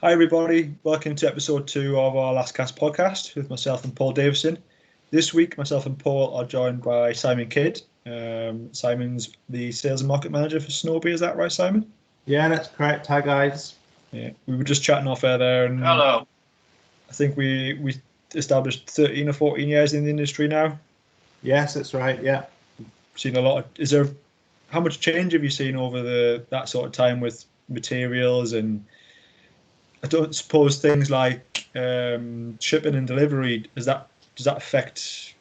Hi everybody, welcome to episode 2 of our Last Cast podcast with myself and Paul Davison. This week myself and Paul are joined by Simon Kidd. Simon's the sales and market manager for Snowbee, is that right, Simon? Yeah, that's correct. Hi guys. Yeah, we were just chatting off air there and Hello. I think we established 13 or 14 years in the industry now. Yes, that's right. Yeah. Seen a lot of, how much change have you seen over that sort of time with materials, and I don't suppose things like shipping and delivery, does that affect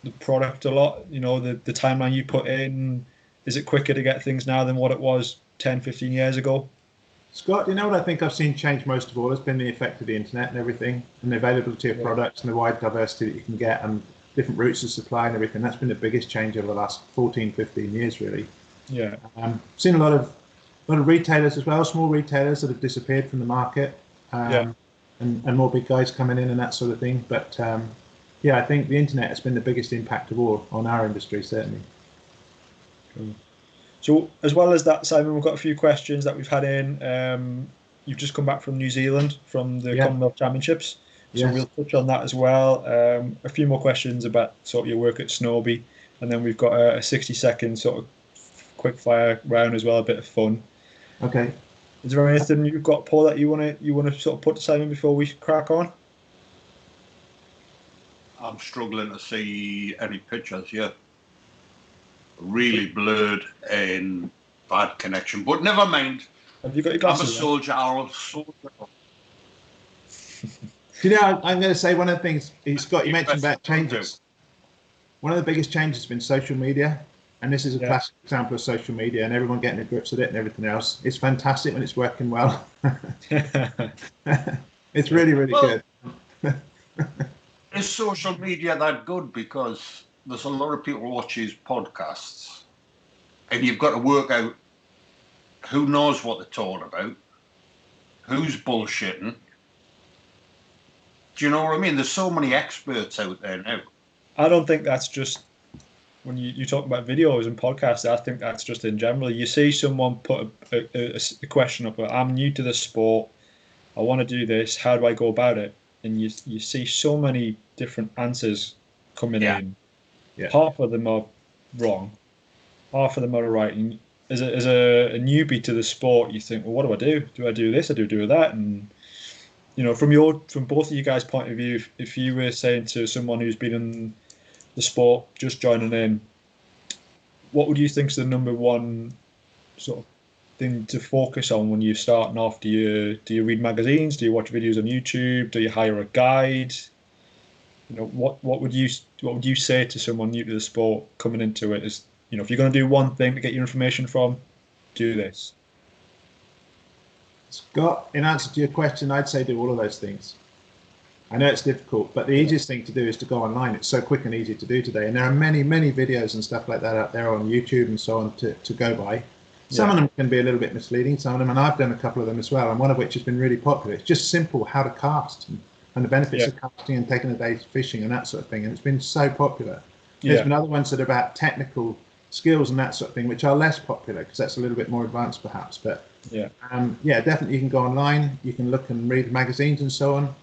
the product a lot? You know, the timeline you put in, is it quicker to get things now than what it was 10, 15 years ago? Scott, you know what I think I've seen change most of all has been the effect of the internet and everything, and the availability of products and the wide diversity that you can get and different routes of supply and everything. That's been the biggest change over the last 14, 15 years, really. Yeah. Seen a lot of retailers as well, small retailers that have disappeared from the market, and more big guys coming in and that sort of thing. But I think the internet has been the biggest impact of all on our industry, certainly. Cool. So as well as that, Simon, we've got a few questions that we've had in. You've just come back from New Zealand from the Commonwealth Championships, so we'll touch on that as well. A few more questions about sort of your work at Snowbee, and then we've got a 60-second sort of quick fire round as well, a bit of fun. Okay. Is there anything you've got, Paul, that you want to sort of put to Simon before we crack on? I'm struggling to see any pictures yet. Really blurred and bad connection, but never mind. Have you got your glasses? I'm a soldier. I'll soldier. You know, I'm going to say one of the things, Scott, you mentioned about changes. One of the biggest changes has been social media, and this is a classic example of social media and everyone getting to grips with it and everything else. It's fantastic when it's working well. It's really, really good. Is social media that good? Because there's a lot of people watch his podcasts, and you've got to work out who knows what they're talking about, who's bullshitting. Do you know what I mean? There's so many experts out there now. I don't think that's just when you talk about videos and podcasts. I think that's just in general. You see someone put a question up, I'm new to the sport, I want to do this, how do I go about it? And you see so many different answers coming in. Yeah. Half of them are wrong, half of them are right. And as a newbie to the sport, you think, well, what do I do? Do I do this? I do that? And you know, from both of you guys' point of view, if you were saying to someone who's been in the sport, just joining in, what would you think is the number one sort of thing to focus on when you're starting off? Do you read magazines? Do you watch videos on YouTube? Do you hire a guide? You know, what would you say to someone new to the sport coming into it? Is, you know, if you're going to do one thing to get your information from, do this. Scott, in answer to your question, I'd say do all of those things. I know it's difficult, but the easiest thing to do is to go online. It's so quick and easy to do today. And there are many, many videos and stuff like that out there on YouTube and so on to go by. Some of them can be a little bit misleading, some of them, and I've done a couple of them as well, and one of which has been really popular. It's just simple how to cast and the benefits of casting and taking a day fishing and that sort of thing. And it's been so popular. There's been other ones that are about technical skills and that sort of thing, which are less popular because that's a little bit more advanced perhaps. But definitely you can go online, you can look and read magazines and so on.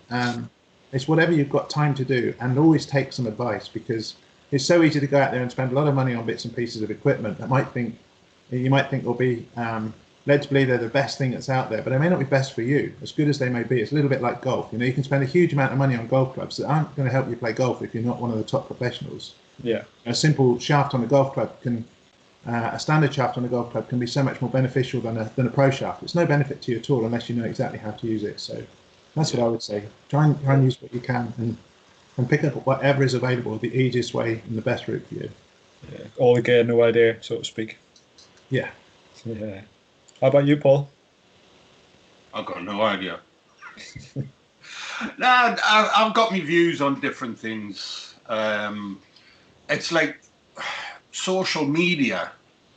It's whatever you've got time to do, and always take some advice, because it's so easy to go out there and spend a lot of money on bits and pieces of equipment that you might think will be led to believe they're the best thing that's out there, but they may not be best for you, as good as they may be. It's a little bit like golf. You know, you can spend a huge amount of money on golf clubs that aren't going to help you play golf if you're not one of the top professionals. Yeah. A simple shaft on a golf club a standard shaft on a golf club can be so much more beneficial than a pro shaft. It's no benefit to you at all unless you know exactly how to use it. So that's what I would say. Try and use what you can and pick up whatever is available the easiest way and the best route for you. Yeah. All the gear, no idea, so to speak. Yeah. Yeah. How about you, Paul? I've got no idea. No, I've got my views on different things. It's like social media.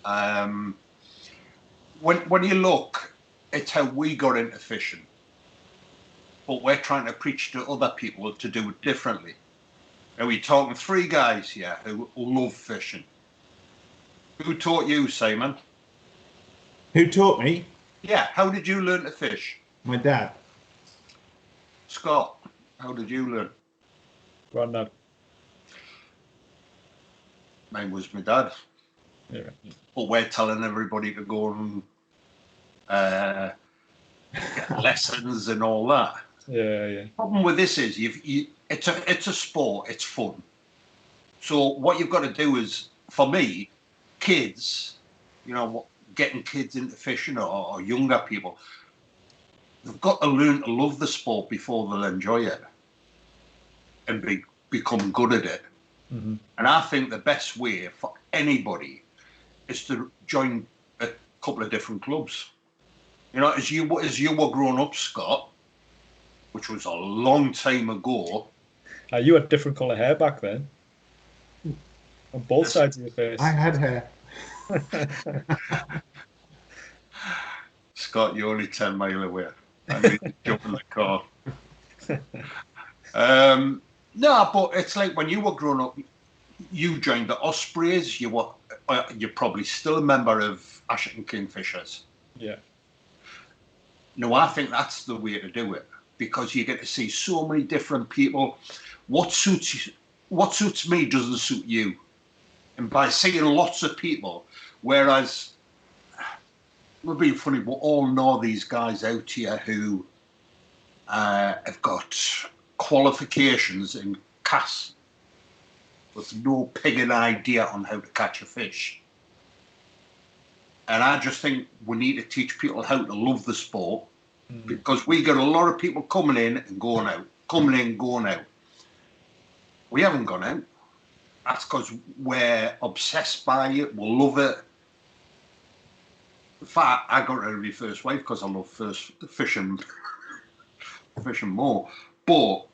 When you look, it's how we got into fishing, but we're trying to preach to other people to do it differently. And we're talking 3 guys here who love fishing. Who taught you, Simon? Who taught me? Yeah, how did you learn to fish? My dad. Scott, how did you learn? Grandad. Mine was my dad. Yeah. But we're telling everybody to go and get lessons and all that. Yeah, yeah. The problem with this is it's a sport, it's fun. So what you've got to do is, for me, kids, getting kids into fishing or younger people, they've got to learn to love the sport before they'll enjoy it and become good at it. Mm-hmm. And I think the best way for anybody is to join a couple of different clubs. As you were growing up, Scott, which was a long time ago. You had different colour hair back then. On both sides of your face. I had hair. Scott, you're only 10 miles away. I need to jump in the car. No, but it's like when you were growing up, you joined the Ospreys. You're probably still a member of Ashton Kingfishers. Yeah. No, I think that's the way to do it, because you get to see so many different people. What suits me doesn't suit you. And by seeing lots of people, whereas we're being funny, we all know these guys out here who have got qualifications in cast with no pigging idea on how to catch a fish. And I just think we need to teach people how to love the sport, because we get a lot of people coming in and going out, We haven't gone out. That's because we're obsessed by it. We love it. In fact, I got rid of my first wife because I love fishing more. But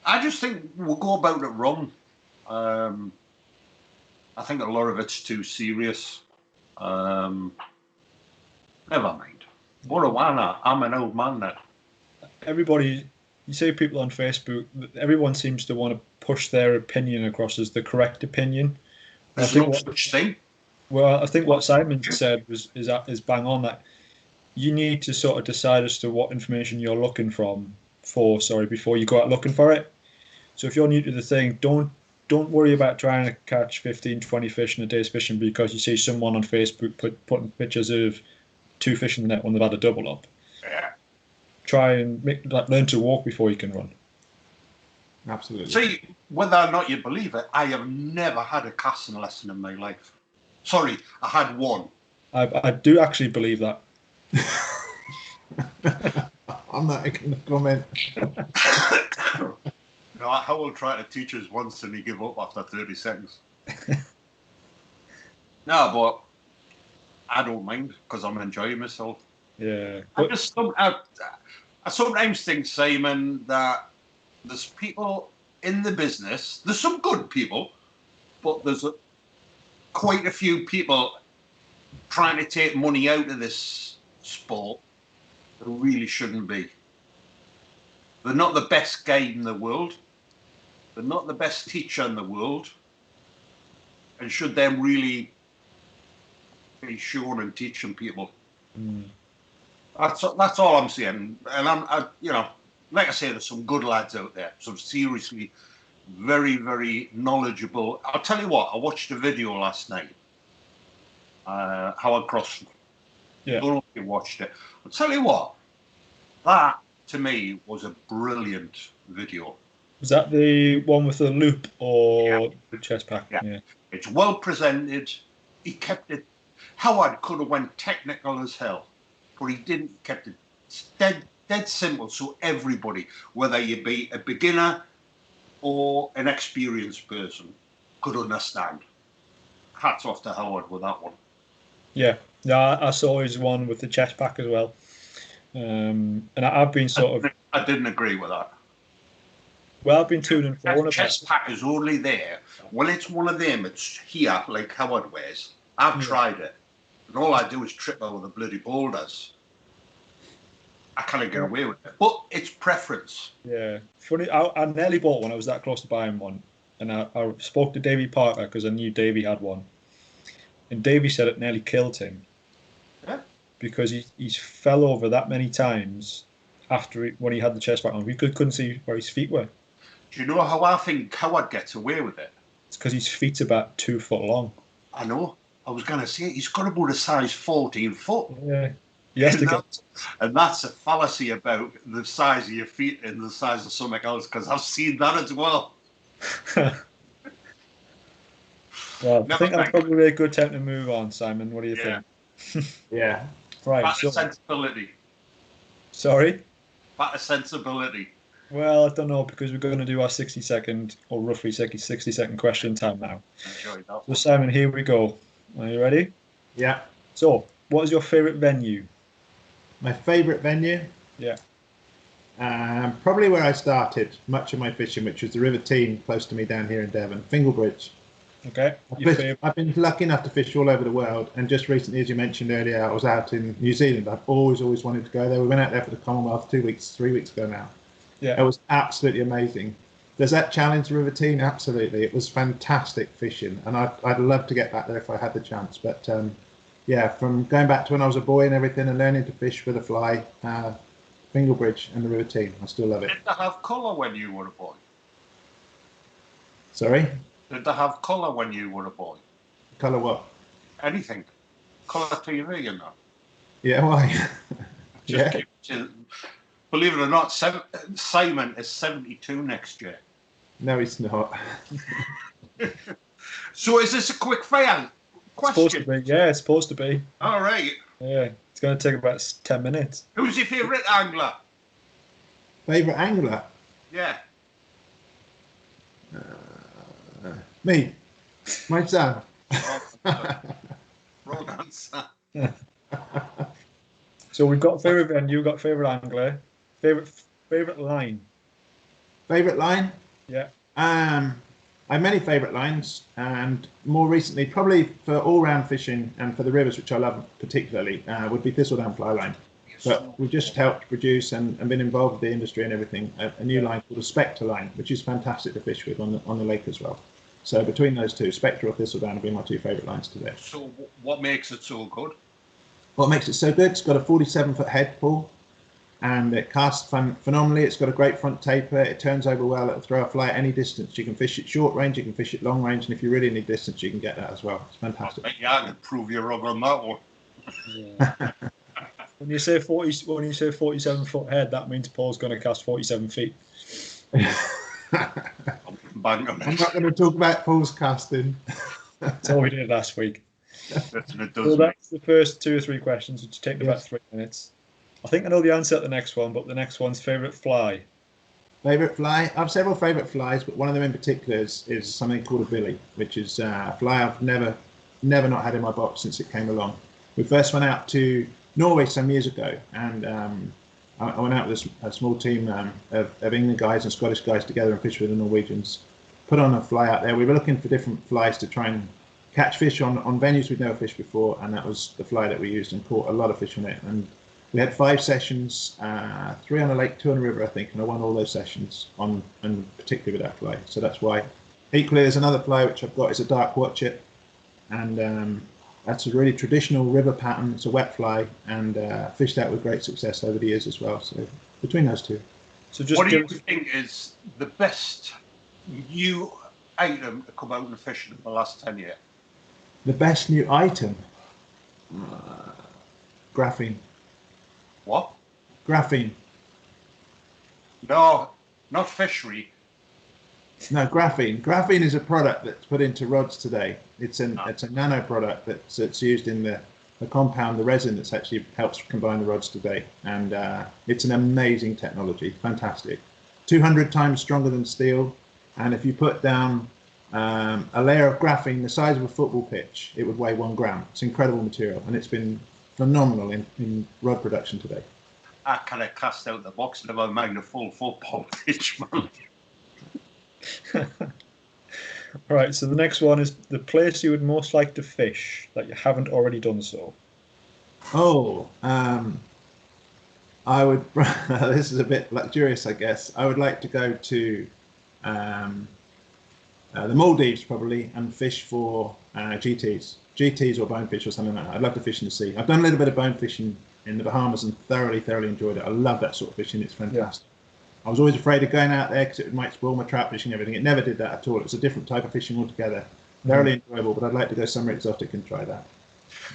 I just think we'll go about it wrong. I think a lot of it's too serious. Never mind. What do I know? I'm an old man now. Everybody, you see people on Facebook, everyone seems to want to push their opinion across as the correct opinion. There's no such thing. Well, I think what Simon said is bang on, that you need to sort of decide as to what information you're looking for before you go out looking for it. So if you're new to the thing, don't worry about trying to catch 15, 20 fish in a day's fishing because you see someone on Facebook putting pictures of 2 fish in the net when they've had a double up. Yeah. Try and learn to walk before you can run. Absolutely. See, whether or not you believe it, I have never had a casting lesson in my life. Sorry, I had one. I do actually believe that. I'm not going to comment. No, Howell tried to teach us once and he gave up after 30 seconds. No, but I don't mind because I'm enjoying myself. Yeah. I sometimes think, Simon, that there's people in the business. There's some good people, but there's quite a few people trying to take money out of this sport who really shouldn't be. They're not the best guide in the world. They're not the best teacher in the world. And should them really be shown and teaching people. That's all I'm saying. And I like I say, there's some good lads out there, some seriously very, very knowledgeable. I'll tell you what, I watched a video last night. Howard Cross. Yeah. I don't know if you watched it. I'll tell you what, that to me was a brilliant video. Was that the one with the loop or the chest pack? Yeah. It's well presented. He kept it. Howard could have went technical as hell, but he didn't. He kept it dead simple, so everybody, whether you be a beginner or an experienced person, could understand. Hats off to Howard with that one. Yeah, I saw his one with the chest pack as well. And I've been I didn't agree with that. Well, I've been tuning for one of chest pack is only there when it's one of them. It's here like Howard wears. I've tried it, and all I do is trip over the bloody boulders. I can't get away with it, but it's preference. Yeah, funny. I nearly bought one. I was that close to buying one, and I spoke to Davey Parker because I knew Davey had one, and Davey said it nearly killed him. Yeah. Because he's fell over that many times, when he had the chest pack on. We couldn't see where his feet were. Do you know how I think Howard gets away with it? It's because his feet's about 2 foot long. I know. I was going to say he's got about a size 14 foot. Yeah. Yes, and that's a fallacy about the size of your feet and the size of something else, because I've seen that as well. Well, I think that's probably a good time to move on, Simon. What do you think? Yeah. Right. Better sensibility. Sorry? Better sensibility. Well, I don't know, because we're going to do our 60-second, or roughly 60-second question time now. Enjoy that. So, Simon, here we go. Are you ready? Yeah. So, what is your favourite venue? My favourite venue? Yeah. Probably where I started much of my fishing, which was the River Team close to me down here in Devon, Fingalbridge. Okay. I've been lucky enough to fish all over the world, and just recently, as you mentioned earlier, I was out in New Zealand. I've always wanted to go there. We went out there for the Commonwealth 3 weeks ago now. Yeah. It was absolutely amazing. Does that challenge the River Team? Absolutely. It was fantastic fishing, and I'd love to get back there if I had the chance. But yeah, from going back to when I was a boy and everything, and learning to fish with a fly, Fingalbridge and the River Team, I still love it. Did they have colour when you were a boy? Sorry? Did they have colour when you were a boy? Colour what? Anything. Colour TV and that. Yeah, why? Yeah. Believe it or not, Simon is 72 next year. No, he's not. So is this a quick fire question? It's supposed to be. Yeah, it's supposed to be. All right. Yeah, it's going to take about 10 minutes. Who's your favourite angler? Favourite angler? Yeah. Me. My son. Wrong answer. So we've got favourite venue, we've got favourite angler, favourite line. Favourite line? Yeah. I have many favourite lines, and more recently, probably for all-round fishing and for the rivers, which I love particularly, would be thistledown fly line. But we've just helped produce and been involved with the industry and everything, a new line called a Spectre line, which is fantastic to fish with on the lake as well. So between those two, Spectre or thistledown would be my two favourite lines today. So what makes it so good? What makes it so good? It's got a 47-foot head pull, and it casts phenomenally. It's got a great front taper. It turns over well. It'll throw a fly at any distance. You can fish it short range, you can fish it long range, and if you really need distance, you can get that as well. It's fantastic. Yeah, I can prove you wrong on that one. Yeah. When you say 47-foot head, that means Paul's going to cast 47 feet. I'm not going to talk about Paul's casting. That's all we did last week. So that's the first 2 or 3 questions, which take about 3 minutes. I think I know the answer to the next one, but the next one's favourite fly. Favourite fly? I have several favourite flies, but one of them in particular is something called a billy, which is a fly I've never not had in my box since it came along. We first went out to Norway some years ago, and I went out with a small team of England guys and Scottish guys together and fished with the Norwegians. Put on a fly out there. We were looking for different flies to try and catch fish on venues we'd never fished before, and that was the fly that we used and caught a lot of fish on it. And we had 5 sessions, 3 on a lake, 2 on a river, I think, and I won all those sessions and particularly with that fly. So that's why. Equally, there's another fly which I've got is a dark watchet, and that's a really traditional river pattern. It's a wet fly, and fished out with great success over the years as well. So between those two. So just what do you think is the best new item to come out in fishing in the last 10 years? The best new item? Graphene. What? Graphene. No, not fishery. No, graphene. Graphene is a product that's put into rods today. It's a nano product that's used in the compound, the resin that's actually helps combine the rods today. And it's an amazing technology, fantastic. 200 times stronger than steel. And if you put down a layer of graphene the size of a football pitch, it would weigh 1 gram. It's incredible material, and it's been phenomenal in rod production today. I kind of cast out the box and never mind a full football pitch, man. All right, so the next one is the place you would most like to fish that you haven't already done so. Oh, I would. This is a bit luxurious, I guess. I would like to go to the Maldives probably and fish for GTs or bonefish or something like that. I'd love to fish in the sea. I've done a little bit of bone fishing in the Bahamas and thoroughly enjoyed it. I love that sort of fishing. It's fantastic. I was always afraid of going out there because it might spoil my trout fishing and everything. It never did that at all. It's a different type of fishing altogether. Thoroughly enjoyable, but I'd like to go somewhere exotic and try that.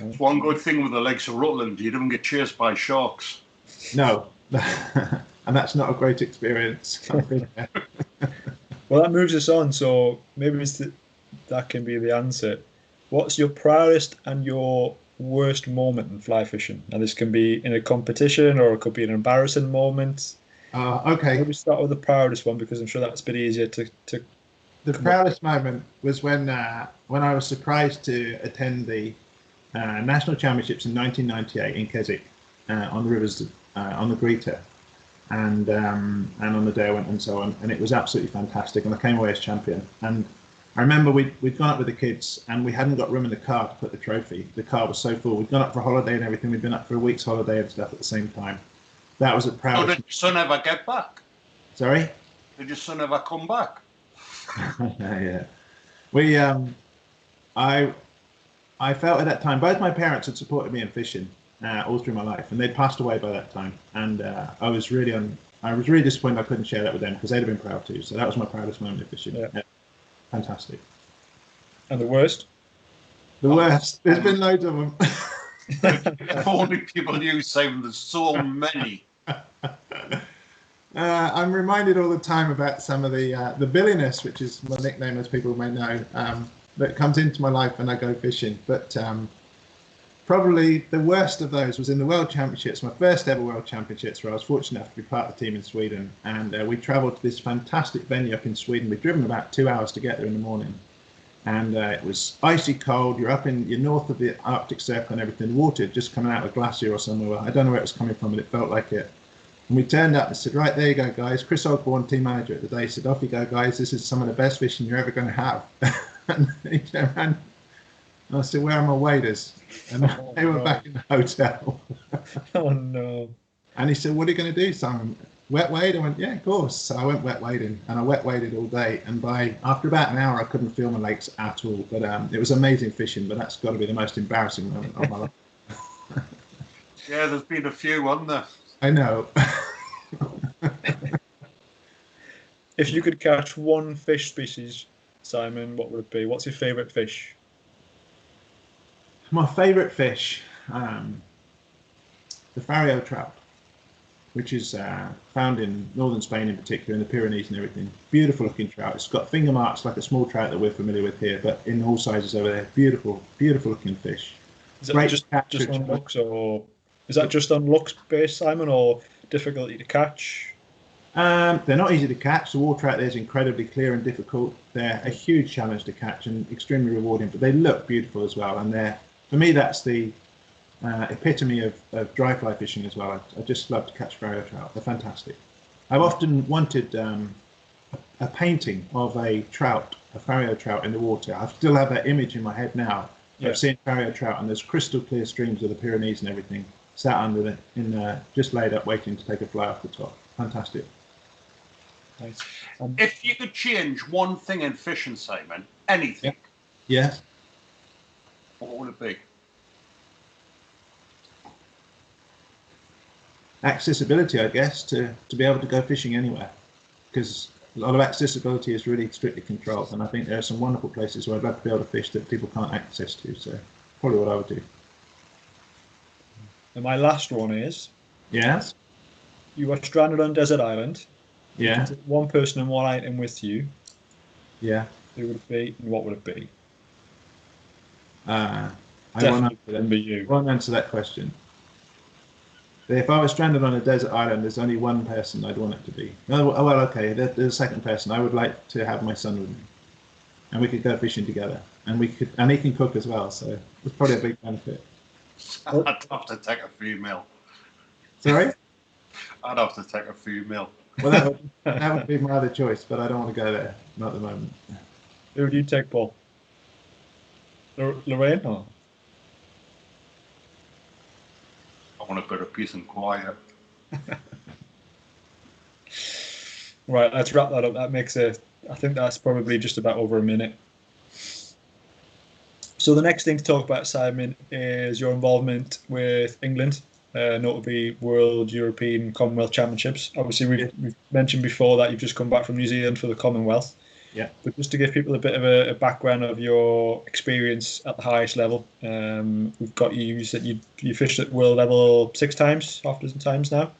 It's one good thing with the lakes of Rutland, you don't get chased by sharks. No, and that's not a great experience. Well, that moves us on. So maybe that can be the answer. What's your proudest and your worst moment in fly fishing? Now, this can be in a competition or it could be an embarrassing moment. Okay. Maybe start with the proudest one because I'm sure that's a bit easier to. The proudest moment was when I was surprised to attend the national championships in 1998 in Keswick on the rivers on the Greta, and on the day I went and so on, and it was absolutely fantastic, and I came away as champion. And I remember we'd gone up with the kids and we hadn't got room in the car to put the trophy. The car was so full. We'd gone up for a holiday and everything. We'd been up for a week's holiday and stuff at the same time. That was a proud. Oh, did your son ever get back? Sorry? Did your son ever come back? Yeah. We I felt at that time both my parents had supported me in fishing all through my life, and they'd passed away by that time. And I was really disappointed I couldn't share that with them because they'd have been proud too. So that was my proudest moment of fishing. Yeah. Fantastic. And the worst? The worst. There's been loads of them. If only people knew, Simon, there's so many. I'm reminded all the time about some of the billiness, which is my nickname, as people may know, that comes into my life when I go fishing. But probably the worst of those was in the World Championships, my first ever World Championships, where I was fortunate enough to be part of the team in Sweden. And we travelled to this fantastic venue up in Sweden. We'd driven about 2 hours to get there in the morning. And it was icy cold. You're north of the Arctic Circle and everything. The water had just coming out of a glacier or somewhere. I don't know where it was coming from, but it felt like it. And we turned up and said, right, there you go, guys. Chris Osborne, team manager at the day, said, off you go, guys. This is some of the best fishing you're ever going to have. And he turned around, and I said, where are my waders? And they were back in the hotel. Oh, no. And he said, what are you going to do, Simon? Wet wade? I went, yeah, of course. So I went wet wading, and I wet waded all day. And after about an hour, I couldn't feel my legs at all. But it was amazing fishing, but that's got to be the most embarrassing moment of my life. Yeah, there's been a few, hasn't there? I know. If you could catch one fish species, Simon, what would it be? What's your favourite fish? My favourite fish, the Fario trout, which is found in northern Spain in particular, in the Pyrenees and everything. Beautiful looking trout. It's got finger marks like a small trout that we're familiar with here, but in all sizes over there. Beautiful, beautiful looking fish. Is it just on looks, or is that just on looks based, Simon, or difficulty to catch? They're not easy to catch. The water out there is incredibly clear and difficult. They're a huge challenge to catch and extremely rewarding, but they look beautiful as well. And for me, that's the epitome of dry fly fishing as well. I just love to catch Fario trout. They're fantastic. I've often wanted a painting of a Fario trout in the water. I still have that image in my head now. Yeah. I've seen Fario trout, and there's crystal clear streams of the Pyrenees and everything, sat under just laid up waiting to take a fly off the top. Fantastic. Nice. If you could change one thing in fishing, Simon, anything, yeah, what would it be? Accessibility, I guess, to be able to go fishing anywhere, because a lot of accessibility is really strictly controlled, and I think there are some wonderful places where I'd love to be able to fish that people can't access to. So probably what I would do. And my last one is, yes, you were stranded on a desert island. Yeah. One person and one item with you. Yeah. Who would it be, and what would it be? I won't answer that question. If I was stranded on a desert island, there's only one person I'd want it to be. Oh, well, okay. There's a second person. I would like to have my son with me, and we could go fishing together, and he can cook as well. So it's probably a big benefit. I'd have to take a female. Sorry? I'd have to take a female. Well, that would be my other choice, but I don't want to go there. Not at the moment. Who would you take, Paul? Lorraine? Or? I want a bit of peace and quiet. Right, let's wrap that up. That makes I think that's probably just about over a minute. So the next thing to talk about, Simon, is your involvement with England. notably World, European, Commonwealth Championships. Obviously, we've mentioned before that you've just come back from New Zealand for the Commonwealth. Yeah. But just to give people a bit of a background of your experience at the highest level, we've got you said you fished at world level 6 times, half a dozen times now.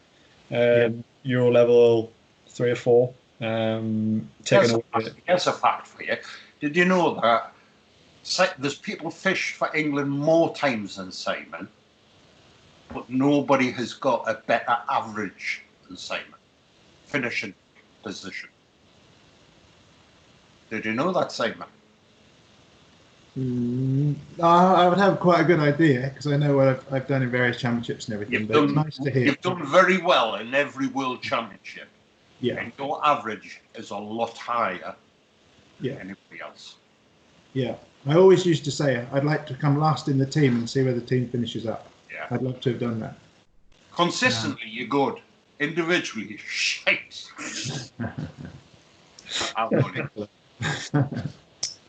Euro level 3 or 4. Taking away. Here's a fact for you. Did you know that there's people fished for England more times than Simon, but nobody has got a better average than Simon finishing position? Did you know that, Simon? I would have quite a good idea because I know what I've done in various championships and everything. But it's nice to hear. You've done very well in every world championship. Yeah. And your average is a lot higher than anybody else. Yeah. I always used to say I'd like to come last in the team and see where the team finishes up. Yeah. I'd love to have done that. Consistently, you're good. Individually, you're shite.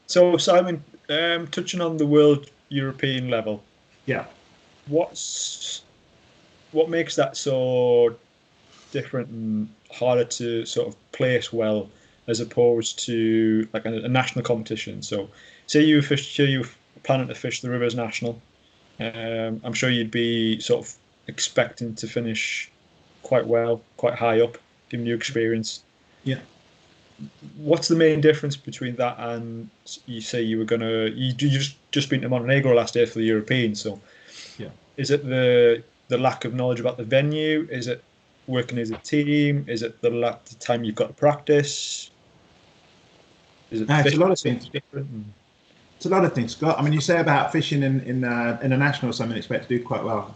So, Simon, touching on the world European level, what makes that so different and harder to sort of place well as opposed to like a national competition? So, say you were planning to fish the Rivers National, I'm sure you'd be sort of expecting to finish quite well, quite high up, given your experience. Yeah. What's the main difference between that and you say you just been to Montenegro last year for the European? So, is it the lack of knowledge about the venue? Is it working as a team? Is it the time you've got to practice? Is it it's a lot of things. It's a lot of things, Scott. I mean, you say about fishing in a national or something, expect to do quite well.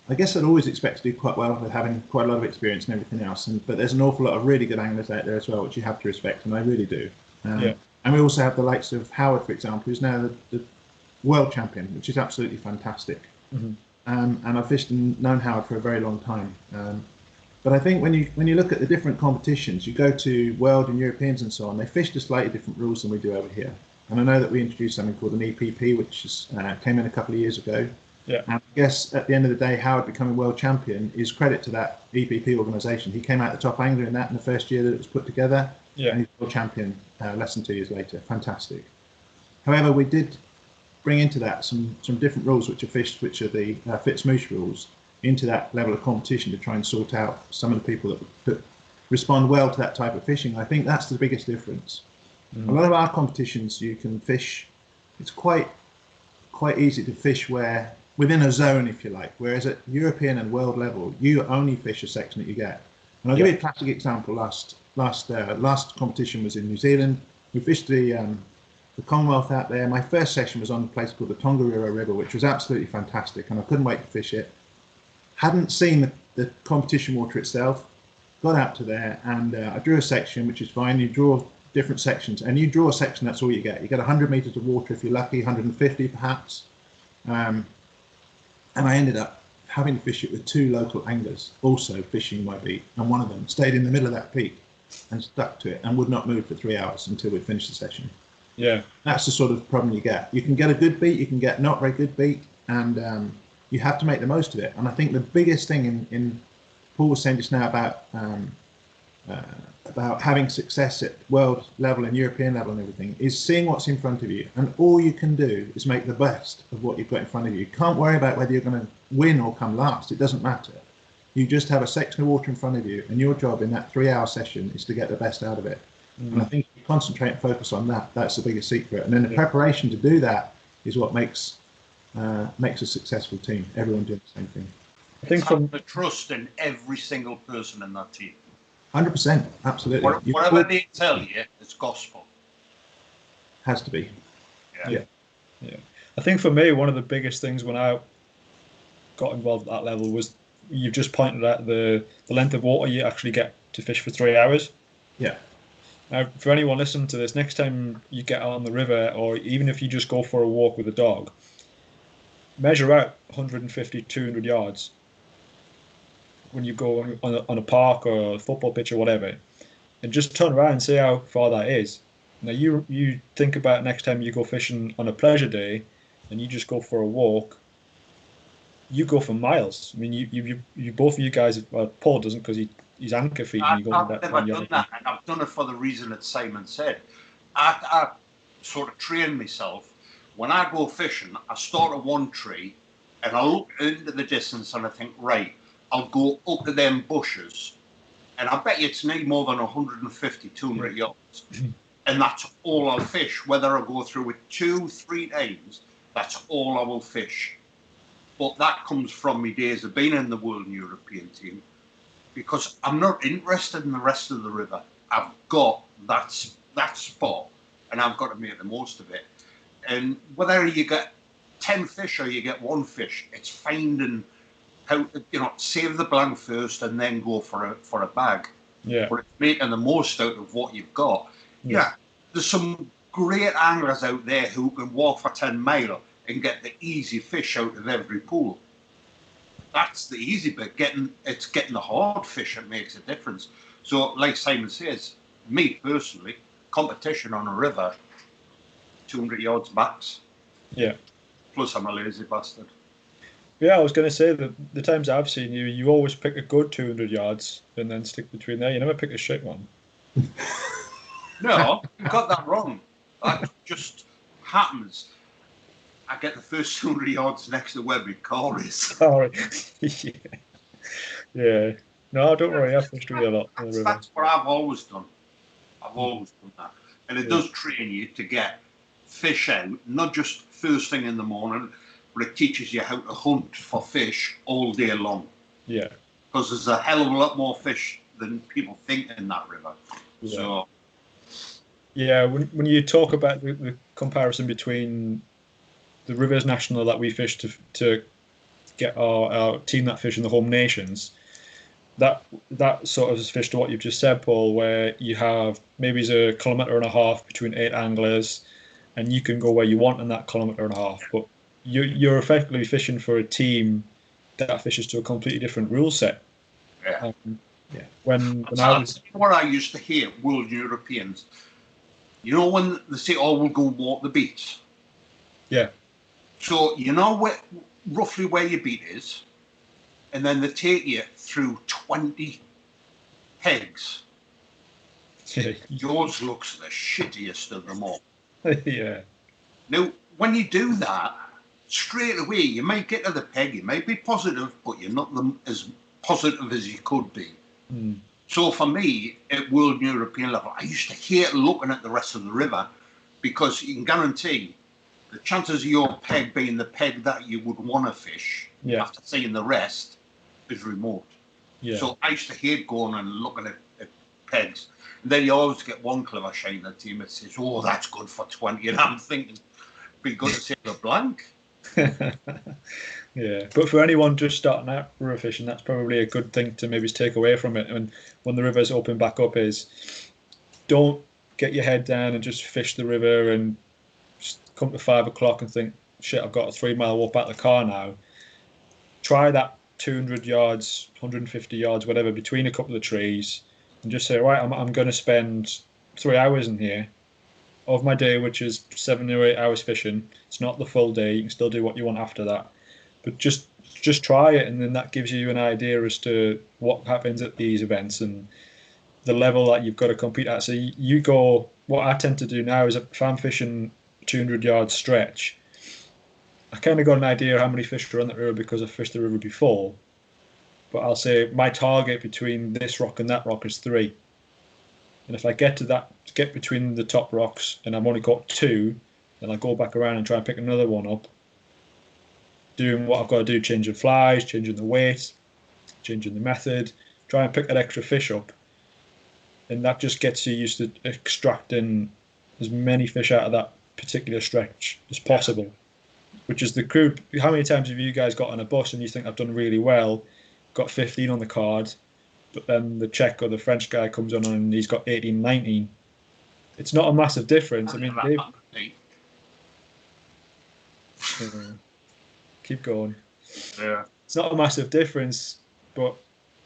I guess I'd always expect to do quite well with having quite a lot of experience and everything else. But there's an awful lot of really good anglers out there as well, which you have to respect, and I really do. And we also have the likes of Howard, for example, who's now the world champion, which is absolutely fantastic. Mm-hmm. And I've fished and known Howard for a very long time. But I think when you look at the different competitions, you go to world and Europeans and so on, they fish to slightly different rules than we do over here. And I know that we introduced something called an EPP, which came in a couple of years ago. Yeah. And I guess at the end of the day, Howard becoming world champion is credit to that EPP organisation. He came out the top angler in that in the first year that it was put together. Yeah. And he's world champion less than 2 years later. Fantastic. However, we did bring into that some different rules which are fished, which are the Fitzmoosh rules, into that level of competition to try and sort out some of the people that respond well to that type of fishing. I think that's the biggest difference. A lot of our competitions you can fish, it's quite easy to fish within a zone, if you like, whereas at European and world level you only fish a section that you get. And I'll give you a classic example. Last competition was in New Zealand. We fished the Commonwealth out there. My first session was on a place called the Tongariro River, which was absolutely fantastic, and I couldn't wait to fish it. Hadn't seen the competition water itself, got out to there, and I drew a section, which is fine. You draw different sections, and you draw a section, that's all you get. You get 100 meters of water if you're lucky, 150 perhaps. And I ended up having to fish it with 2 local anglers also fishing my beat, and one of them stayed in the middle of that peak and stuck to it and would not move for 3 hours until we'd finished the session. Yeah, that's the sort of problem you get. You can get a good beat, you can get not very good beat, and you have to make the most of it. And I think the biggest thing in Paul was saying just now about having success at world level and European level and everything is seeing what's in front of you, and all you can do is make the best of what you've got in front of you. You can't worry about whether you're going to win or come last. It doesn't matter. You just have a section of water in front of you, and your job in that 3-hour session is to get the best out of it. And I think if you concentrate and focus on that, that's the biggest secret. And then the preparation to do that is what makes a successful team. Everyone doing the same thing. I think from the trust in every single person in that team. 100%, absolutely. Whatever they tell you, it's gospel. Has to be. Yeah. I think for me, one of the biggest things when I got involved at that level was you've just pointed out the length of water you actually get to fish for 3 hours. Yeah. Now, for anyone listening to this, next time you get out on the river, or even if you just go for a walk with a dog, measure out 150, 200 yards when you go on a park or a football pitch or whatever, and just turn around and see how far that is. Now, you think about next time you go fishing on a pleasure day and you just go for a walk, you go for miles. I mean, you both of you guys. Well, Paul doesn't because he's anchor feeding. You go I've that never when you're done that, and I've done it for the reason that Simon said. I sort of train myself. When I go fishing, I start at one tree, and I look into the distance, and I think, right, I'll go up to them bushes, and I bet you it's no more than 150, 200 yards. And that's all I'll fish. Whether I go through it 2-3 times, that's all I will fish. But that comes from my days of being in the World and European team, because I'm not interested in the rest of the river. I've got that spot, and I've got to make the most of it. And whether you get 10 fish or you get one fish, it's finding how to, save the blank first and then go for a bag. Yeah. But it's making the most out of what you've got. Yeah. There's some great anglers out there who can walk for 10 miles and get the easy fish out of every pool. That's the easy bit. Getting the hard fish that makes a difference. So, like Simon says, me personally, competition on a river, 200 yards max. Yeah. Plus, I'm a lazy bastard. Yeah, I was going to say that the times I've seen you, you always pick a good 200 yards and then stick between there. You never pick a shit one. No, you got that wrong. That just happens. I get the first 200 yards next to where my car is. Sorry. Yeah. No, don't worry. I've fished with you a lot. That's what I've always done. I've always done that. And it does train you to get fish out, not just first thing in the morning, but it teaches you how to hunt for fish all day long. Yeah. Because there's a hell of a lot more fish than people think in that river. Yeah. So. Yeah, when you talk about the comparison between the Rivers National that we fish to get our team that fish in the home nations, that sort of is fish to what you've just said, Paul, where you have maybe it's a kilometre and a half between 8 anglers, and you can go where you want in that kilometre and a half, but you're effectively fishing for a team that fishes to a completely different rule set. Yeah. When I was what I used to hear World Europeans, when they say, "Oh, we'll go walk the beach." Yeah. So roughly where your beat is, and then they take you through 20 pegs. Yeah. Yours looks the shittiest of them all. Yeah. Now, when you do that, straight away, you might get to the peg, you might be positive, but you're not as positive as you could be. Mm. So for me, at World and European level, I used to hate looking at the rest of the river, because you can guarantee the chances of your peg being the peg that you would want to fish after seeing the rest is remote. Yeah. So I used to hate going and looking at pegs. And then you always get one clever shiner team that says, "Oh, that's good for 20. And I'm thinking, be good to save a blank. Yeah, but for anyone just starting out river fishing, that's probably a good thing to maybe take away from it. And when the rivers open back up, is don't get your head down and just fish the river and just come to 5 o'clock and think, shit, I've got a 3 mile walk back to the car now. Try that 200 yards, 150 yards, whatever, between a couple of trees, and just say, right, I'm going to spend 3 hours in here of my day, which is 7 or 8 hours fishing. It's not the full day. You can still do what you want after that, but just try it, and then that gives you an idea as to what happens at these events and the level that you've got to compete at. So you go. What I tend to do now is if I'm fishing 200 yard stretch, I kind of got an idea of how many fish are on the river because I've fished the river before. But I'll say my target between this rock and that rock is 3. And if I get between the top rocks and I've only got 2, then I go back around and try and pick another one up, doing what I've got to do, changing flies, changing the weight, changing the method, try and pick that extra fish up. And that just gets you used to extracting as many fish out of that particular stretch as possible, which is the crude. How many times have you guys got on a bus and you think, I've done really well, got 15 on the card, but then the Czech or the French guy comes on and he's got 18, 19. It's not a massive difference. I mean, keep going. Yeah. It's not a massive difference, but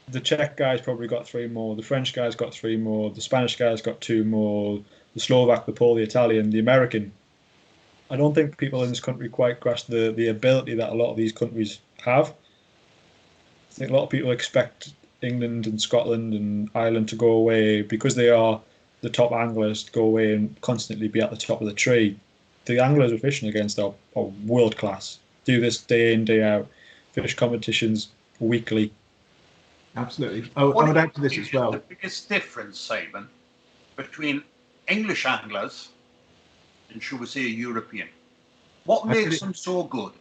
the Czech guy's probably got 3 more, the French guy's got 3 more, the Spanish guy's got 2 more, the Slovak, the Pole, the Italian, the American. I don't think people in this country quite grasp the ability that a lot of these countries have. I think a lot of people expect England and Scotland and Ireland to go away because they are the top anglers to go away and constantly be at the top of the tree. The anglers we're fishing against are world class. Do this day in, day out, fish competitions weekly. Absolutely. I would add to this as well. The biggest difference, Simon, between English anglers and, shall we say, European? What makes them so good?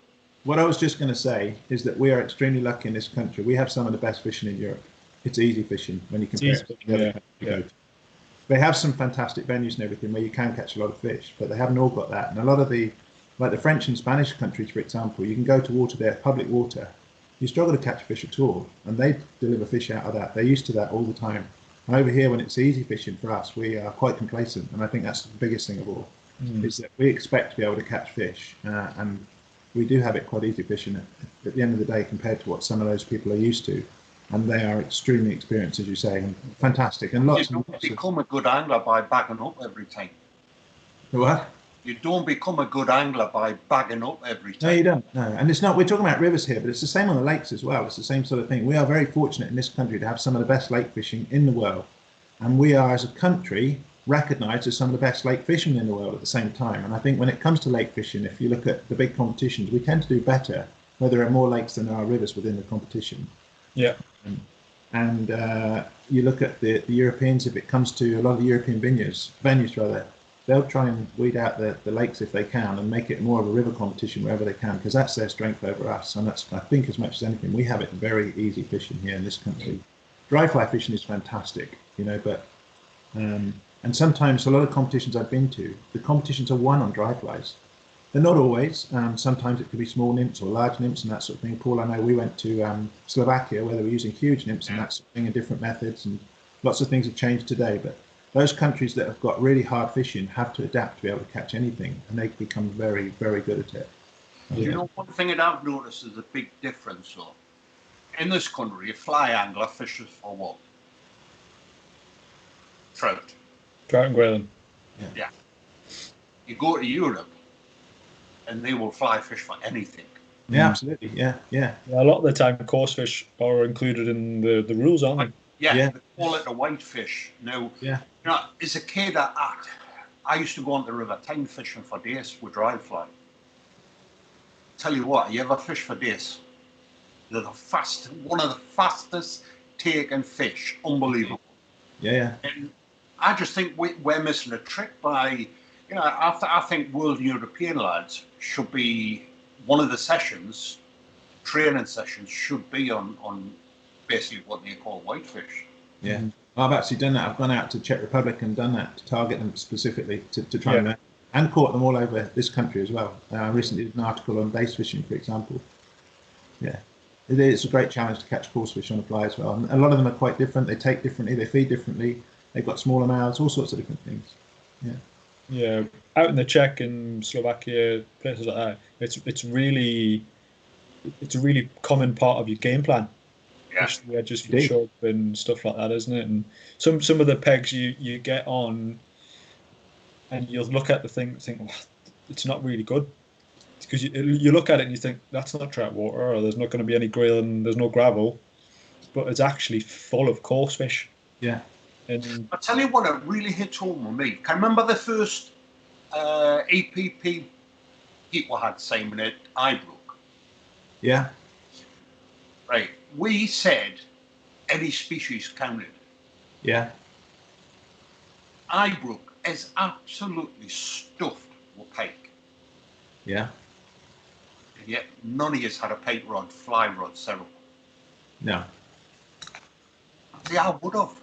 What I was just going to say is that we are extremely lucky in this country. We have some of the best fishing in Europe. It's easy fishing when you compare it to the other countries you go to. They have some fantastic venues and everything where you can catch a lot of fish, but they haven't all got that. And a lot of the, like the French and Spanish countries, for example, you can go to water there, public water, you struggle to catch fish at all, and they deliver fish out of that. They're used to that all the time. And over here, when it's easy fishing for us, we are quite complacent, and I think that's the biggest thing of all, is that we expect to be able to catch fish, and we do have it quite easy fishing at the end of the day compared to what some of those people are used to. And they are extremely experienced, as you say, and fantastic. And lots. You don't become a good angler by bagging up every time. What? You don't become a good angler by bagging up every time. No, you don't. No, and it's not. We're talking about rivers here, but it's the same on the lakes as well. It's the same sort of thing. We are very fortunate in this country to have some of the best lake fishing in the world, and we are, as a country, recognised as some of the best lake fishing in the world at the same time. And I think when it comes to lake fishing, if you look at the big competitions, we tend to do better where there are more lakes than there are rivers within the competition. Yeah. And you look at the Europeans, if it comes to a lot of the European venues rather, they'll try and weed out the lakes if they can and make it more of a river competition wherever they can, because that's their strength over us. And that's, I think, as much as anything, we have it very easy fishing here in this country. Dry fly fishing is fantastic, you know, but and sometimes a lot of competitions I've been to, the competitions are won on dry flies. They're not always. Sometimes it could be small nymphs or large nymphs and that sort of thing. Paul, I know we went to Slovakia where they were using huge nymphs and that sort of thing and different methods, and lots of things have changed today. But those countries that have got really hard fishing have to adapt to be able to catch anything, and they become very, very good at it. You know, one thing that I've noticed is a big difference, though. In this country, a fly angler fishes for what? Trout. Trout and grayling. Yeah. You go to Europe, and they will fly fish for anything. Yeah, absolutely. Yeah. A lot of the time, coarse fish are included in the rules, aren't they? Yeah, they call it a whitefish. Now, you know, as a kid, I used to go on the river Tyne fishing for dace with dry fly. Tell you what, you ever fish for dace? They're one of the fastest taken fish. Unbelievable. Yeah. And I just think we're missing a trick by, you know, I think World and European lads should be, one of the sessions, training sessions, should be on basically what they call whitefish. Yeah. I've actually done that. I've gone out to Czech Republic and done that to target them specifically to try and caught them all over this country as well. I recently did an article on bass fishing, for example. Yeah. It's a great challenge to catch coarse fish on a fly as well. And a lot of them are quite different. They take differently, they feed differently, they've got smaller mouths, all sorts of different things. Yeah. Yeah, out in the Czech and Slovakia, places like that, it's a really common part of your game plan. Yeah, the edges for sharp and stuff like that, isn't it? And some of the pegs you get on, and you'll look at the thing, think, oh, it's not really good, because you look at it and you think that's not trout water, or there's not going to be any grayling, there's no gravel, but it's actually full of coarse fish. Yeah. And I tell you what, it really hit home with me. Can you remember the first EPP people had, Simon, at Ibrook? Yeah. Right. We said any species counted. Yeah. Ibrook is absolutely stuffed with pike. Yeah. And yet none of us had a pike rod, fly rod, several. No. See, I would have.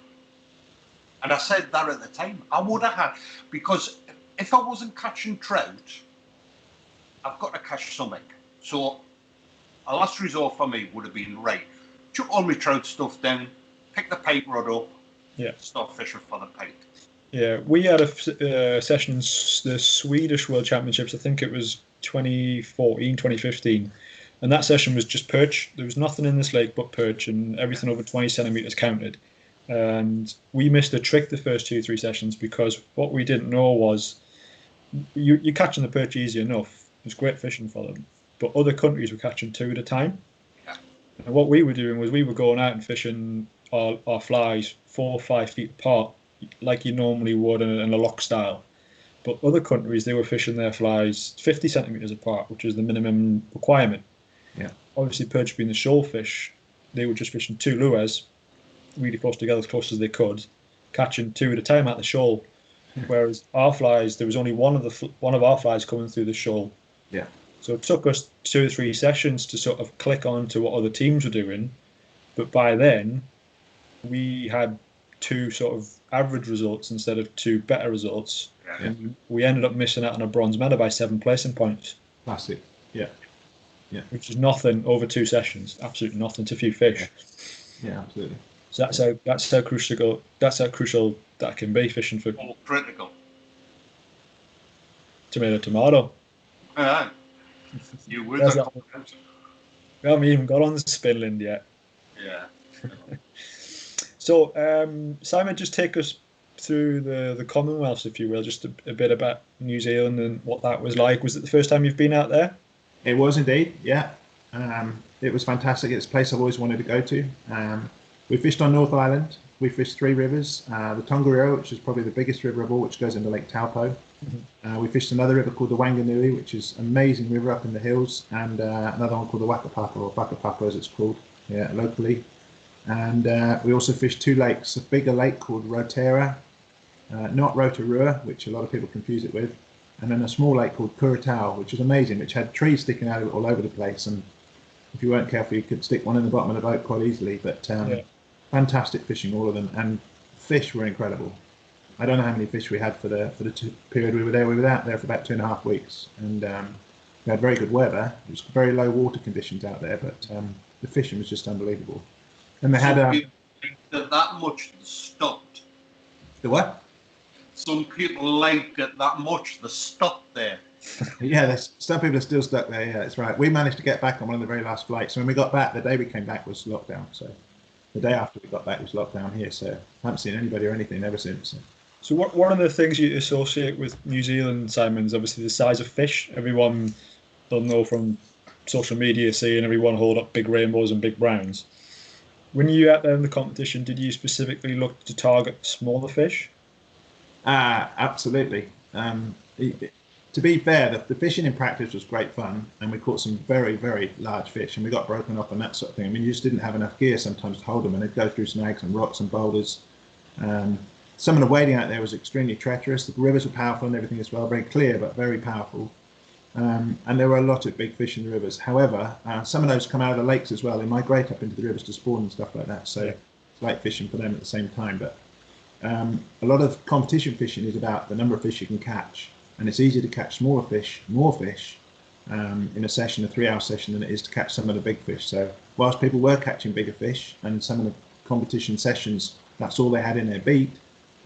And I said that at the time. I would have had, because if I wasn't catching trout, I've got to catch something. So a last resort for me would have been, right, chuck all my trout stuff down, pick the pike rod up, start fishing for the pike. Yeah, we had a session in the Swedish World Championships, I think it was 2014, 2015, and that session was just perch. There was nothing in this lake but perch, and everything over 20 centimetres counted. And we missed a trick the first 2-3 sessions, because what we didn't know was you're catching the perch easy enough. It was great fishing for them, but other countries were catching 2 at a time. And what we were doing was we were going out and fishing our flies 4 or 5 feet apart, like you normally would in a lock style. But other countries, they were fishing their flies 50 centimeters apart, which is the minimum requirement. Yeah. Obviously, perch being the shoal fish, they were just fishing 2 lures really close together, as close as they could, catching 2 at a time at the shoal. Whereas our flies, there was only one of our flies coming through the shoal. Yeah. So it took us 2 or 3 sessions to sort of click on to what other teams were doing. But by then, we had 2 sort of average results instead of 2 better results. Yeah. And we ended up missing out on a bronze medal by 7 placing points. Classic. Yeah. Yeah. Which is nothing over 2 sessions. Absolutely nothing to few fish. Yeah, absolutely. So that's how crucial that can be fishing for. All critical. Tomato. Yeah. You would. We haven't even got on the Spinland yet. Yeah. So, Simon, just take us through the Commonwealth, if you will, just a bit about New Zealand and what that was like. Was it the first time you've been out there? It was indeed, yeah. It was fantastic. It's a place I've always wanted to go to. We fished on North Island. We fished 3 rivers. The Tongariro, which is probably the biggest river of all, which goes into Lake Taupo. We fished another river called the Wanganui, which is an amazing river up in the hills, and another one called the Wakapapa, or Wakapapa as it's called, locally. And we also fished 2 lakes, a bigger lake called Rotorua, not Rotorua, which a lot of people confuse it with, and then a small lake called Kuratau, which was amazing, which had trees sticking out of it all over the place, and if you weren't careful you could stick one in the bottom of the boat quite easily. But fantastic fishing, all of them, and fish were incredible. I don't know how many fish we had for the period we were there. We were out there for about 2.5 weeks, and we had very good weather. It was very low water conditions out there, but the fishing was just unbelievable. And they had that much stopped. The what? Some people liked it that much. They stopped there. Yeah, some people are still stuck there. Yeah, that's right. We managed to get back on one of the very last flights. When we got back, the day we came back was lockdown. So the day after we got back was lockdown here. So I haven't seen anybody or anything ever since. So one of the things you associate with New Zealand, Simon, is obviously the size of fish. Everyone will know from social media seeing everyone hold up big rainbows and big browns. When you were out there in the competition, did you specifically look to target smaller fish? Absolutely. To be fair, the fishing in practice was great fun, and we caught some very, very large fish, and we got broken up and that sort of thing. I mean, you just didn't have enough gear sometimes to hold them, and they'd go through snags and rocks and boulders. Some of the wading out there was extremely treacherous. The rivers were powerful and everything as well, very clear but very powerful. And there were a lot of big fish in the rivers. However, some of those come out of the lakes as well. They migrate up into the rivers to spawn and stuff like that. So it's like fishing for them at the same time. But a lot of competition fishing is about the number of fish you can catch. And it's easier to catch more fish, in a session, a 3-hour session, than it is to catch some of the big fish. So whilst people were catching bigger fish, and some of the competition sessions, that's all they had in their beat,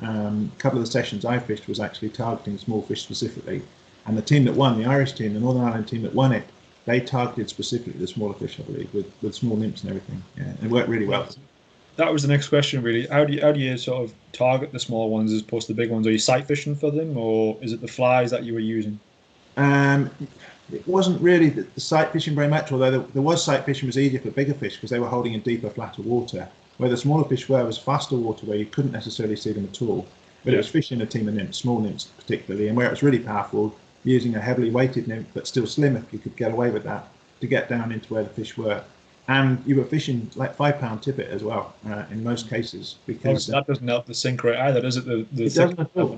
a couple of the sessions I fished was actually targeting small fish specifically. And the team that won, the Irish team, the Northern Ireland team that won it, they targeted specifically the smaller fish, I believe, with small nymphs and everything. Yeah, and it worked really well. That was the next question, really. How do you sort of target the small ones as opposed to the big ones? Are you sight fishing for them, or is it the flies that you were using? It wasn't really the sight fishing very much, although there was sight fishing was easier for bigger fish because they were holding in deeper, flatter water. Where the smaller fish was faster water where you couldn't necessarily see them at all. But it was fishing a team of nymphs, small nymphs particularly, and where it was really powerful, using a heavily weighted nymph, but still slim if you could get away with that, to get down into where the fish were. And you were fishing like 5-pound tippet as well, in most cases. Because that doesn't help the sink rate either, does it? It doesn't at all.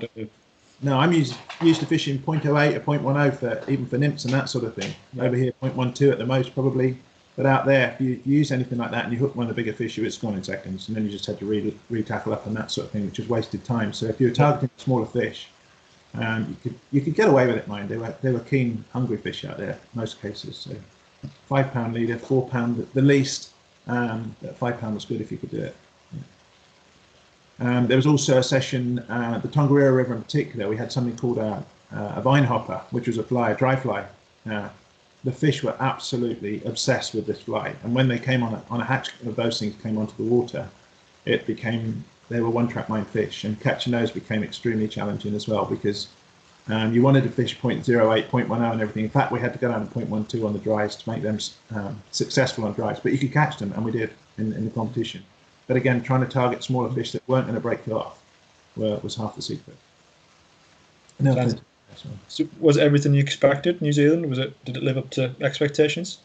No, I'm used to fishing 0.08 or 0.10 even for nymphs and that sort of thing. Yeah. Over here, 0.12 at the most probably. But out there, if you use anything like that and you hook one of the bigger fish, it's gone in seconds, and then you just had to re-tackle up and that sort of thing, which is wasted time. So if you were targeting smaller fish, you could get away with it, mind. They were keen, hungry fish out there in most cases. So 5-pound leader, 4-pound the least. 5-pound was good if you could do it. Yeah. There was also a session, the Tongariro River in particular. We had something called a vine hopper, which was a dry fly. The fish were absolutely obsessed with this fly, and when they came on a hatch of those things came onto the water, they were one-trap mind fish, and catching those became extremely challenging as well, because You wanted to fish 0.08, 0.10 and everything. In fact, we had to go down to 0.12 on the dries to make them successful on dries. But you could catch them, and we did in the competition. But again, trying to target smaller fish that weren't going to break you off was half the secret. So was it everything you expected, New Zealand? Did it live up to expectations?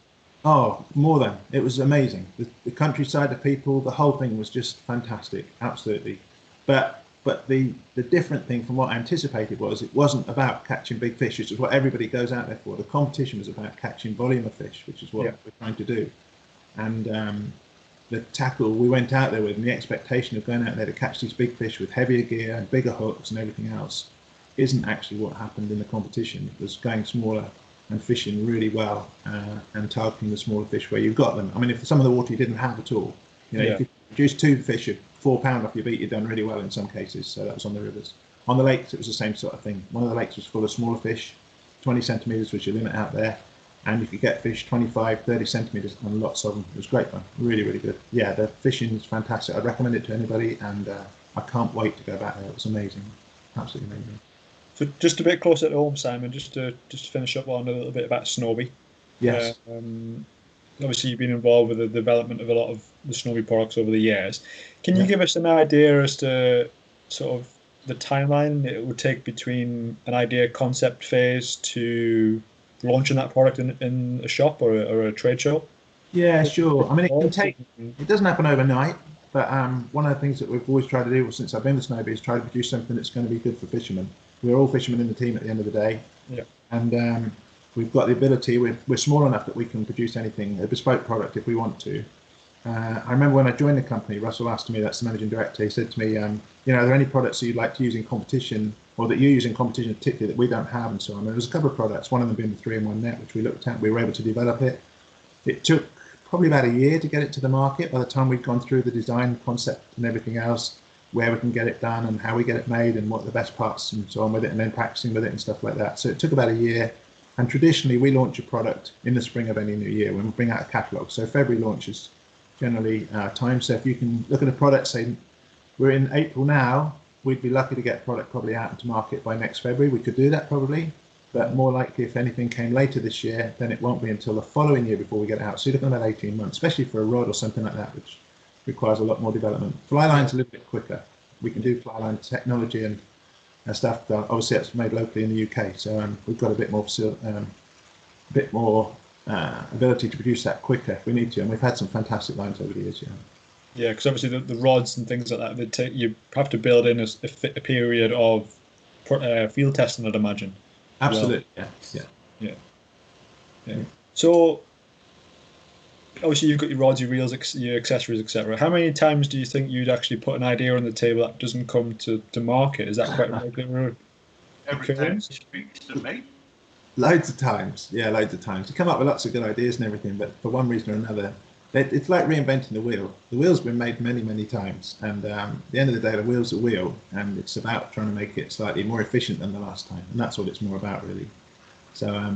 Oh, more than. It was amazing. The countryside, the people, the whole thing was just fantastic, absolutely. But the different thing from what I anticipated was it wasn't about catching big fish, which is what everybody goes out there for. The competition was about catching volume of fish, which is what we're trying to do. And the tackle we went out there with, and the expectation of going out there to catch these big fish with heavier gear and bigger hooks and everything else, isn't actually what happened in the competition. It was going smaller and fishing really well and targeting the smaller fish where you got them. I mean, if some of the water you didn't have at all, you could produce 2 fish at 4 pound off your beat, you've done really well in some cases. So that was on the rivers. On the lakes, it was the same sort of thing. One of the lakes was full of smaller fish, 20 centimetres was your limit out there. And you could get fish 25, 30 centimetres and lots of them. It was great fun, really, really good. Yeah, the fishing is fantastic. I'd recommend it to anybody, and I can't wait to go back there. It was amazing, absolutely amazing. So just a bit closer to home, Simon, just to finish up on a little bit about Snowbee. Yes. Obviously, you've been involved with the development of a lot of the Snowbee products over the years. Can you give us an idea as to sort of the timeline it would take between an idea concept phase to launching that product in a shop or a trade show? Yeah, sure. I mean, it doesn't happen overnight, but one of the things that we've always tried to do since I've been with Snowbee is try to produce something that's going to be good for fishermen. We're all fishermen in the team at the end of the day. Yeah. And we've got the ability, we're small enough that we can produce anything, a bespoke product if we want to. I remember when I joined the company, Russell asked me, that's the managing director, he said to me, are there any products that you'd like to use in competition, or that you use in competition particularly that we don't have and so on? And there was a couple of products, one of them being the 3-in-1 net, which we looked at, we were able to develop it. It took probably about a year to get it to the market. By the time we'd gone through the design concept and everything else, where we can get it done and how we get it made and what the best parts and so on with it, and then practicing with it and stuff like that. So it took about a year. And traditionally, we launch a product in the spring of any new year when we bring out a catalogue. So February launches generally time. So if you can look at a product, say we're in April now, we'd be lucky to get a product probably out into market by next February. We could do that probably, but more likely if anything came later this year, then it won't be until the following year before we get it out. So you're looking at about 18 months, especially for a rod or something like that, which requires a lot more development. Fly line's a little bit quicker. We can do fly line technology and stuff. Obviously, that's made locally in the UK, so we've got a bit more ability to produce that quicker if we need to. And we've had some fantastic lines over the years. Yeah, because obviously the rods and things like that, you have to build in a period of field testing, I'd imagine. Absolutely. Yeah. So obviously you've got your rods, your reels, your accessories, etc. How many times do you think you'd actually put an idea on the table that doesn't come to market? Is that quite regular? Every time he speaks to me. Loads of times. Yeah, loads of times. You come up with lots of good ideas and everything, but for one reason or another, it's like reinventing the wheel. The wheel's been made many, many times, and at the end of the day, the wheel's a wheel, and it's about trying to make it slightly more efficient than the last time, and that's what it's more about, really. So,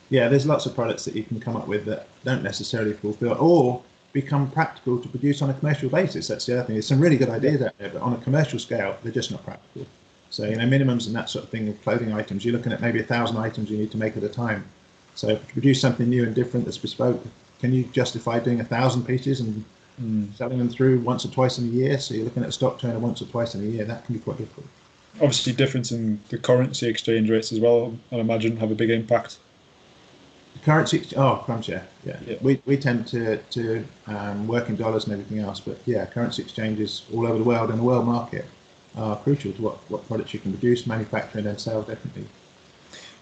yeah, there's lots of products that you can come up with that don't necessarily fulfill or become practical to produce on a commercial basis. That's the other thing. There's some really good ideas out there, but on a commercial scale, they're just not practical. So, minimums and that sort of thing of clothing items, you're looking at maybe 1,000 items you need to make at a time. So to produce something new and different that's bespoke, can you justify doing 1,000 pieces and selling them through once or twice in a year? So you're looking at a stock turner once or twice in a year. That can be quite difficult. Obviously, difference in the currency exchange rates as well, I imagine, have a big impact. The currency, crumbs, yeah. We tend to work in dollars and everything else, but yeah, currency exchanges all over the world and the world market are crucial to what products you can produce, manufacture, and then sell, definitely.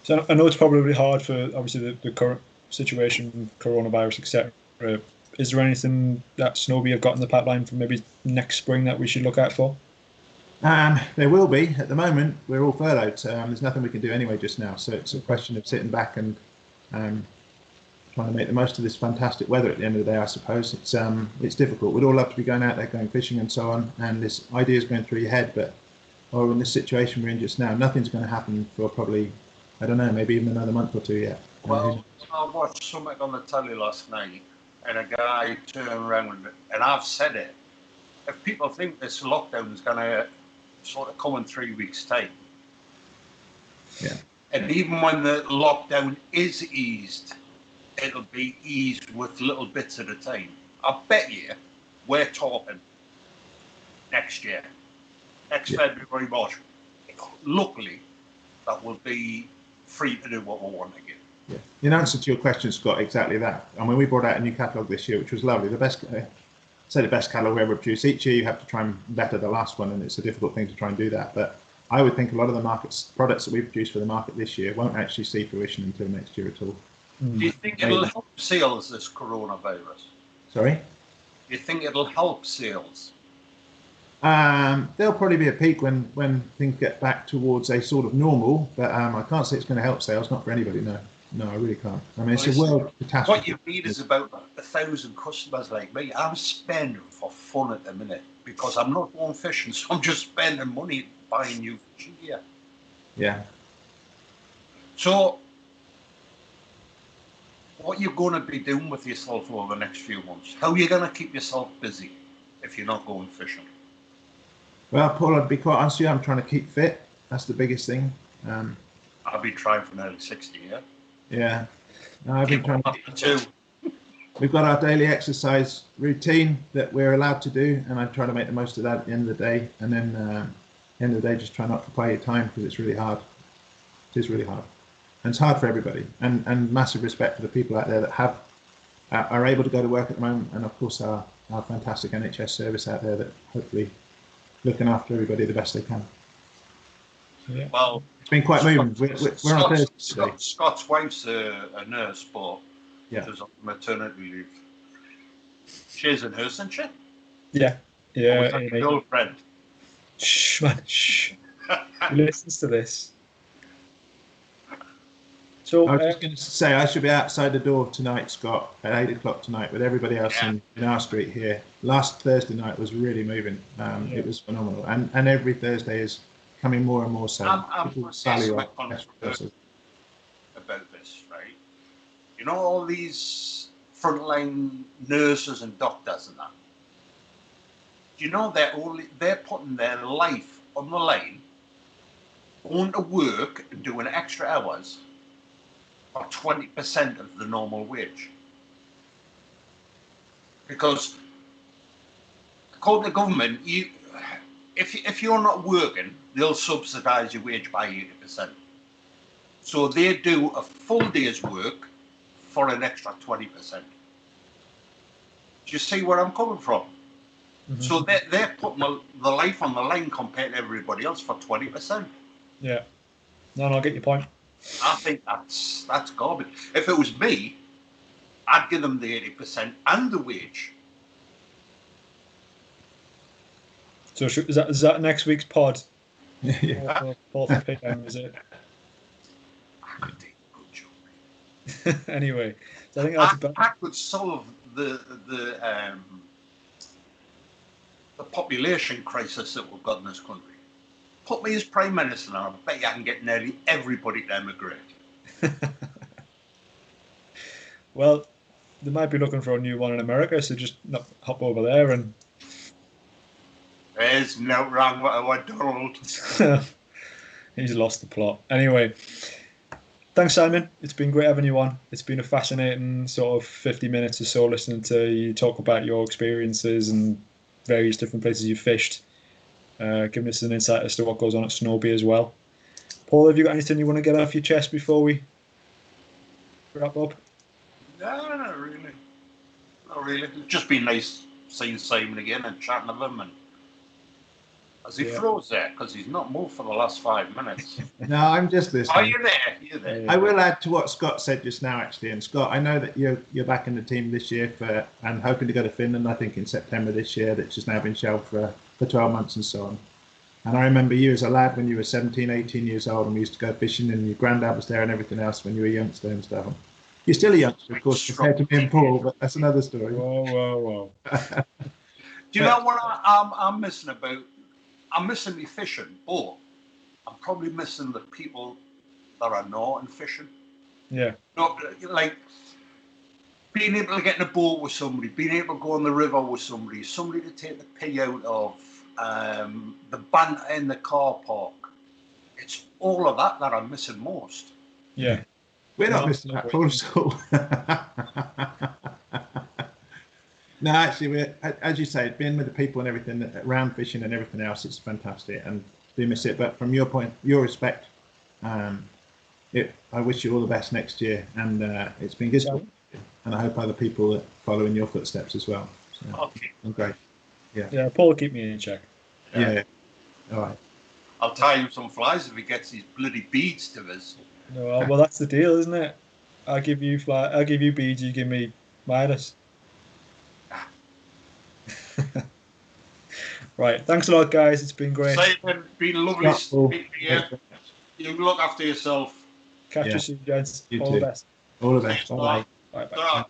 So I know it's probably hard for obviously the current situation, coronavirus, etc. Is there anything that Snowbee have got in the pipeline for maybe next spring that we should look out for? There will be. At the moment, we're all furloughed, so there's nothing we can do anyway just now. So it's a question of sitting back and trying to make the most of this fantastic weather at the end of the day, I suppose. It's difficult. We'd all love to be going out there, going fishing and so on, and this idea is going through your head, but in this situation we're in just now, nothing's going to happen for probably, I don't know, maybe even another month or two yet. Well, I watched something on the telly last night, and a guy turned around, and I've said it, if people think this lockdown is going to sort of come in 3 weeks' time, And even when the lockdown is eased, it'll be eased with little bits at a time. I bet you we're talking next year, next February, March. Luckily, that will be free to do what we want again. Yeah. In answer to your question, Scott, exactly that. I mean, we brought out a new catalogue this year, which was lovely. The best, say the best catalogue we ever produced. Each year you have to try and better the last one, and it's a difficult thing to try and do that. But I would think a lot of the products that we produce for the market this year won't actually see fruition until next year at all. Do you think it'll help sales, this coronavirus? Sorry? Do you think it'll help sales? There'll probably be a peak when things get back towards a sort of normal, but I can't say it's going to help sales, not for anybody, no. No, I really can't. I mean, it's a world catastrophe. What you read is about 1,000 customers like me. I'm spending for fun at the minute because I'm not going fishing, so I'm just spending money buying new fishing gear. Yeah. So, what you're going to be doing with yourself over the next few months? How are you going to keep yourself busy if you're not going fishing? Well, Paul, I'd be quite honest with you, I'm trying to keep fit. That's the biggest thing. I've been trying for nearly 60 years. Yeah. No, I've been trying too. We've got our daily exercise routine that we're allowed to do, and I try to make the most of that at the end of the day. And then at the end of the day, just try not to play your time because it's really hard. It is really hard. And it's hard for everybody. And massive respect for the people out there that are able to go to work at the moment, and of course our fantastic NHS service out there that hopefully looking after everybody the best they can. Yeah. Well, it's been quite moving. We're on Thursday today. Scott's wife's a nurse, but yeah, she's on maternity leave. She's a nurse, isn't she? Yeah. Yeah. Or your girlfriend. Shh, man. Shh. He listens to this. So I was just going to say I should be outside the door tonight, Scott, at 8 o'clock tonight with everybody else in our street here. Last Thursday night was really moving. It was phenomenal, and every Thursday is coming more and more so. I'm about this, right? You know, all these frontline nurses and doctors and that. Do you know they're putting their life on the line, going to work and doing extra hours for 20% of the normal wage? Because according to the government, if you're not working, they'll subsidise your wage by 80%. So they do a full day's work for an extra 20%. Do you see where I'm coming from? Mm-hmm. So they're putting the life on the line compared to everybody else for 20%. Yeah. No, I'll get your point. I think that's garbage. If it was me, I'd give them the 80% and the wage. So is that next week's pod? Yeah. 4th PM, is it? I think good job. Anyway, so I think that's about. I could solve the population crisis that we've got in this country. Put me as Prime Minister and I bet you I can get nearly everybody to emigrate. Well, they might be looking for a new one in America, so just hop over there and... There's no wrong with Donald. He's lost the plot. Anyway, thanks, Simon. It's been great having you on. It's been a fascinating sort of 50 minutes or so listening to you talk about your experiences and various different places you've fished. Giving us an insight as to what goes on at Snowbee as well. Paul, have you got anything you want to get off your chest before we wrap up? No, not really. Not really. It's just been nice seeing Simon again and chatting with him. And as he froze there, because he's not moved for the last 5 minutes. No, I'm just listening. Oh, you're there. You're there. I will add to what Scott said just now, actually. And Scott, I know that you're back in the team this year and hoping to go to Finland, I think in September this year, that's just now been shelved for 12 months and so on. And I remember you as a lad when you were 17, 18 years old, and we used to go fishing, and your granddad was there and everything else when you were a youngster and stuff. You're still a youngster, of course, compared to me and Paul, but that's another story. Whoa. Do you know what I'm missing about? I'm missing me fishing, but I'm probably missing the people that are not in fishing. Yeah. Like being able to get in a boat with somebody, being able to go on the river with somebody to take the pee out of, the banter in the car park. it's all of that that I'm missing most. Yeah. We're not No, missing no, that protocol. No, actually, we're, as you say, being with the people and everything, around fishing and everything else, it's fantastic, and do miss it. But from your point, your respect, I wish you all the best next year, and it's been good, and I hope other people that follow in your footsteps as well. So, Okay. great. Yeah, Paul will keep me in check. Yeah. All right. I'll tie him some flies if he gets his bloody beads to us. No, well, that's the deal, isn't it? I'll give you beads, you give me minus. Right. Thanks a lot, guys. It's been great. Simon, been lovely speaking to you. You look after yourself. Catch you soon, gents. You All too. the best. All the best. Bye-bye. Bye-bye. Ta-ra.